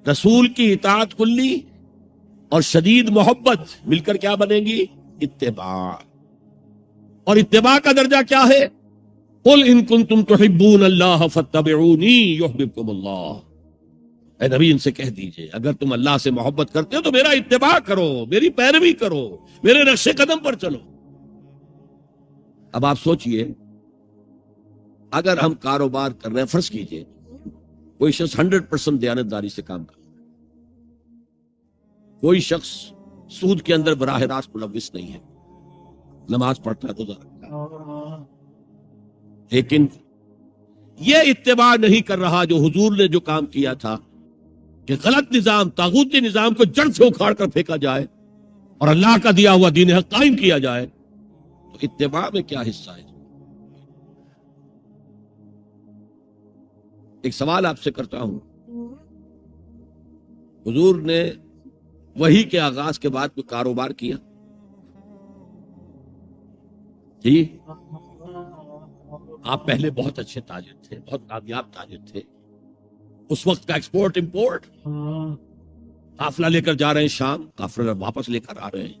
رسول کی اطاعت کلی اور شدید محبت مل کر کیا بنے گی؟ اتباع. اور اتباع کا درجہ کیا ہے؟ قل ان کنتم تحبون اللہ فاتبعونی یحببکم اللہ. اے نبی ان سے کہہ دیجئے اگر تم اللہ سے محبت کرتے ہو تو میرا اتباع کرو، میری پیروی کرو، میرے نقش قدم پر چلو. اب آپ سوچئے اگر ہم کاروبار کر رہے ہیں، فرض کیجئے کوئی شخص 100% دیانتداری سے کام کر رہا ہے، کوئی شخص سود کے اندر براہ راست ملوث نہیں ہے، نماز پڑھتا ہے روزہ رکھتا ہے، لیکن یہ اتباع نہیں کر رہا جو حضور نے جو کام کیا تھا کہ غلط نظام، طاغوتی نظام کو جڑ سے اکھاڑ کر پھینکا جائے اور اللہ کا دیا ہوا دین حق قائم کیا جائے، تو اتباع میں کیا حصہ ہے؟ ایک سوال آپ سے کرتا ہوں. حضور نے وحی کے آغاز کے بعد کوئی کاروبار کیا؟ جی آپ پہلے بہت اچھے تاجر تھے، بہت کامیاب تاجر تھے. اس وقت کا ایکسپورٹ امپورٹ، قافلہ لے کر جا رہے ہیں شام، قافلہ واپس لے کر آ رہے ہیں.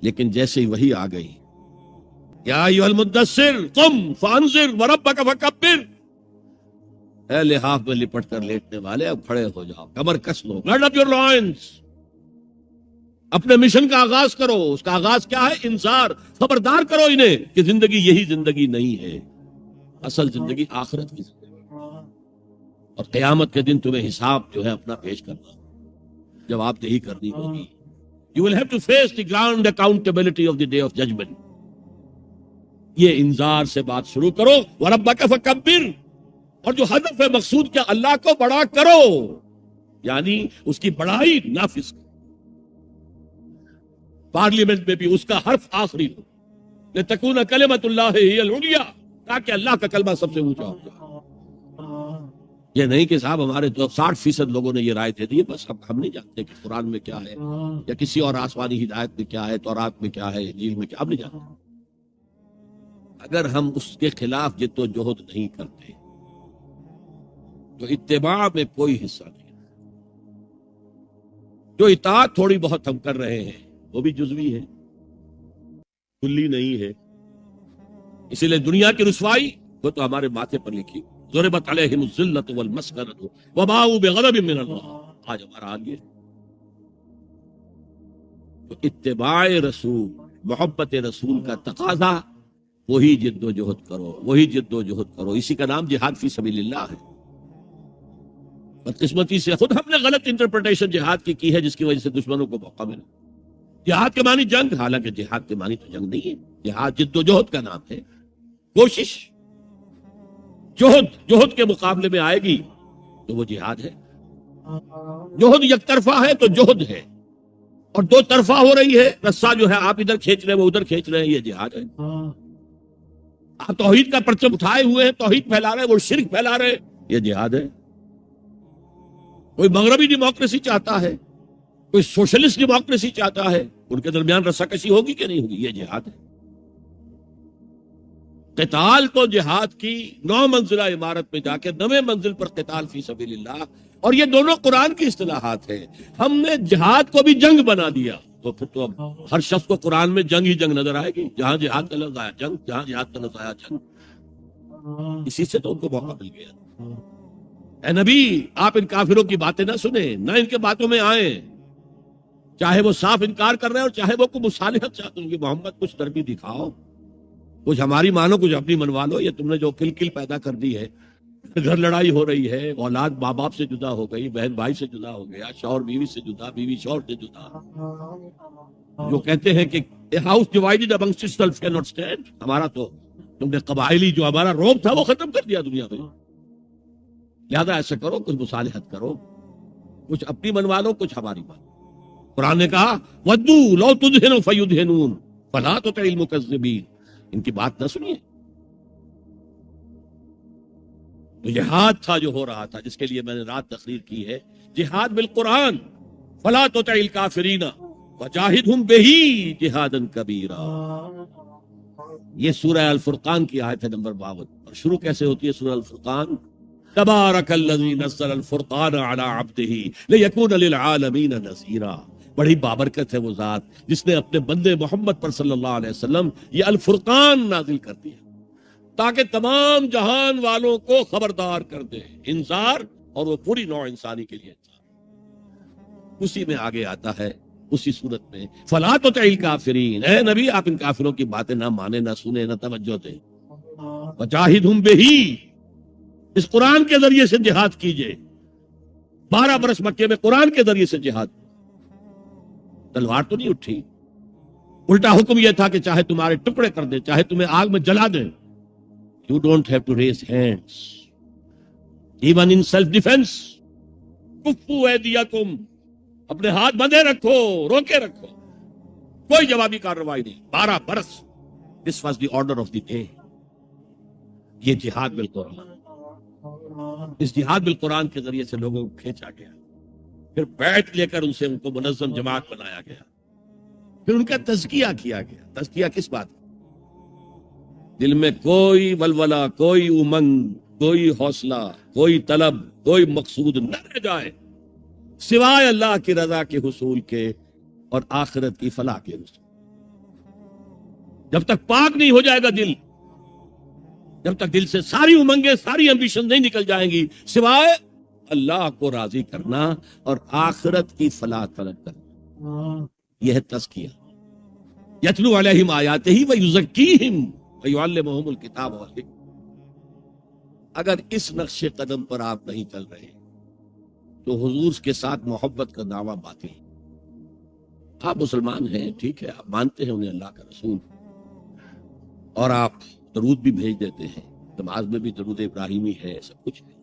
لیکن جیسے ہی وحی آ گئی، یا ایھا المدثر قم فانذر وربک فکبر، اے لحاف میں لپٹ کر لیٹنے والے اب کھڑے ہو جاؤ، کمر کس لو، گارڈ اپ یور لائنز، اپنے مشن کا آغاز کرو. اس کا آغاز کیا ہے؟ انذار، خبردار کرو انہیں کہ زندگی یہی زندگی نہیں ہے، اصل زندگی آخرت کی زندگی، اور قیامت کے دن تمہیں حساب جو ہے اپنا پیش کرنا، جواب دہی کرنی ہوگی. You will have to face the ground accountability of the day of judgment. یہ انذار سے بات شروع کرو. وَرَبَّكَ فَكَبِّرْ، اور جو ہدف ہے مقصود کیا؟ اللہ کو بڑا کرو، یعنی اس کی بڑائی نافذ کرو. پارلیمنٹ میں بھی اس کا حرف آخری ہو، لِتَكُونَ كَلِمَةُ اللَّهِ هِيَ الْعُلْيَا، تاکہ اللہ کا کلمہ سب سے اونچا ہو جائے. یہ نہیں کہ صاحب ہمارے 60% لوگوں نے یہ رائے دے دی، بس ہم نہیں جانتے کہ قرآن میں کیا ہے یا کسی اور آسمانی ہدایت میں کیا ہے، تورات میں کیا ہے، انجیل میں کیا، ہم نہیں جانتے. اگر ہم اس کے خلاف جد و جہد نہیں کرتے تو اتباع میں کوئی حصہ نہیں. جو اطاعت تھوڑی بہت ہم کر رہے ہیں وہ بھی جزوی ہے، کلی نہیں ہے. اسی لیے دنیا کی رسوائی وہ تو ہمارے ماتھے پر لکھی، ضربت علیہم الذلۃ والمسکنۃ وباؤوا بغضب من اللہ. آج ہمارا حال یہ ہے. تو اتباع رسول، محبت رسول کا تقاضا، وہی جد و جہد کرو، وہی جد و جہد کرو. اسی کا نام جہاد فی سبیل اللہ ہے. بدقسمتی سے خود ہم نے غلط انٹرپریٹیشن جہاد کی ہے، جس کی وجہ سے دشمنوں کو موقع ملا. جہاد کے معنی جنگ، حالانکہ جہاد کے معنی تو جنگ نہیں ہے. جہاد جد و جہد کا نام ہے، کوشش. جہد کے مقابلے میں آئے گی تو وہ جہاد ہے. جہد یک طرفہ ہے تو جہد ہے، اور دو طرفہ ہو رہی ہے، رسہ جو ہے آپ ادھر کھینچ رہے ہیں وہ ادھر کھینچ رہے ہیں، یہ جہاد ہے. آپ توحید کا پرچم اٹھائے ہوئے ہیں، توحید پھیلا رہے ہیں، وہ شرک پھیلا رہے ہیں، یہ جہاد ہے. کوئی مغربی ڈیموکریسی چاہتا ہے، کوئی سوشلسٹ ڈیموکریسی چاہتا ہے، ان کے درمیان رسہ کشی ہوگی کہ نہیں ہوگی، یہ جہاد ہے. قتال تو جہاد کی 9 منزلہ عمارت میں جا کے 9ویں منزل پر قتال فی سبیل اللہ، اور یہ دونوں قرآن کی اصطلاحات ہیں. ہم نے جہاد کو بھی جنگ بنا دیا، تو پھر تو اب ہر شخص کو قرآن میں جنگ ہی جنگ نظر آئے گی. جہاں جہاد کا لفظ آیا جنگ، جہاں جہاد کا لفظ آیا جنگ. اسی سے تو ان کو موقع مل گیا. اے نبی آپ ان کافروں کی باتیں نہ سنیں، نہ ان کے باتوں میں آئیں، چاہے وہ صاف انکار کر رہے ہیں اور چاہے وہ کوئی مصالحت چاہتے ہیں کہ محمد کچھ نرمی دکھاؤ، کچھ ہماری مانو، کچھ اپنی منوا لو. یہ تم نے جو کل پیدا کر دی ہے، گھر لڑائی ہو رہی ہے، اولاد ماں باپ سے جدا ہو گئی، بہن بھائی سے جدا ہو گیا، شوہر بیوی سے جدا، بیوی شوہر سے جدا. جو کہتے ہیں کہ a house divided amongst itself cannot stand. ہمارا تو تم نے قبائلی جو ہمارا روب تھا وہ ختم کر دیا دنیا میں. لہذا ایسا کرو، کچھ مصالحت کرو، کچھ اپنی منوا لو، کچھ ہماری منوا لو. قرآن نے کہا وَدُّوا لَوْ تُدْهِنُ فَيُدْهِنُونَ فَلَا تُطِعِ الْمُكَذِّبِينَ. ان کی بات نہ سنیے. تو جہاد تھا جو ہو رہا تھا، جس کے لیے میں نے رات تقریر کی ہے، جہاد بالقرآن. فَلَا تُطِعِ الْكَافِرِينَ وَجَاهِدْهُمْ بِهِ جِهَادًا كَبِيرًا. یہ سورہ الفرقان کی آیت ہے نمبر 52. اور شروع کیسے ہوتی ہے سورہ الفرقان؟ تبارک الذی نزل الفرقان علی عبدہ لیکون للعالمین نذیرا. بڑی بابرکت ہے وہ ذات جس نے اپنے بندے محمد پر صلی اللہ علیہ وسلم یہ الفرقان نازل کر دیا تاکہ تمام جہان والوں کو خبردار کر دے، انذار، اور وہ پوری نوع انسانی کے لیے انذار. اسی میں آگے آتا ہے اسی صورت میں فلا تطع الکافرین، اے نبی آپ ان کافروں کی باتیں نہ مانیں، نہ سنیں، نہ توجہ دیں. وجاہدہم بہ، اس قرآن کے ذریعے سے جہاد کیجئے. 12 برس مکے میں قرآن کے ذریعے سے جہاد، تلوار تو نہیں اٹھی، الٹا حکم یہ تھا کہ چاہے تمہارے ٹکڑے کر دیں، چاہے تمہیں آگ میں جلا دیں. You don't have to raise hands even in self defense. کفو ایدیکم، اپنے ہاتھ بندھے رکھو، روکے رکھو، کوئی جوابی کارروائی نہیں. 12 برس. This was the order of the day. یہ جہاد بالقرآن، اس جہاد بالقرآن کے ذریعے سے لوگوں کو کھینچا گیا، پھر بیعت لے کر ان کو منظم جماعت بنایا گیا، پھر ان کا تزکیہ کیا گیا. تزکیہ کس بات؟ دل میں کوئی ولولہ، کوئی امنگ، کوئی حوصلہ، کوئی طلب، کوئی مقصود نہ رہ جائے سوائے اللہ کی رضا کے حصول کے اور آخرت کی فلاح کے حصول. جب تک پاک نہیں ہو جائے گا دل، جب تک دل سے ساری امنگیں، ساری ایمبیشن نہیں نکل جائیں گی سوائے اللہ کو راضی کرنا اور آخرت کی فلاح طلب کرنا، یہ ہے تزکیہ. یتلو علیہم آیاتہ ویزکیہم ویعلمہم الکتاب والحکمہ. اگر اس نقش قدم پر آپ نہیں چل رہے تو حضور کے ساتھ محبت کا دعویٰ باطل. آپ مسلمان ہیں، ٹھیک ہے، آپ مانتے ہیں انہیں اللہ کا رسول، اور آپ درود بھی بھیج دیتے ہیں، نماز میں بھی درود ابراہیمی ہے، سب کچھ ہے،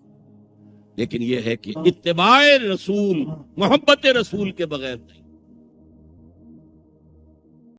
لیکن یہ ہے کہ اتباع رسول، محبت رسول کے بغیر نہیں.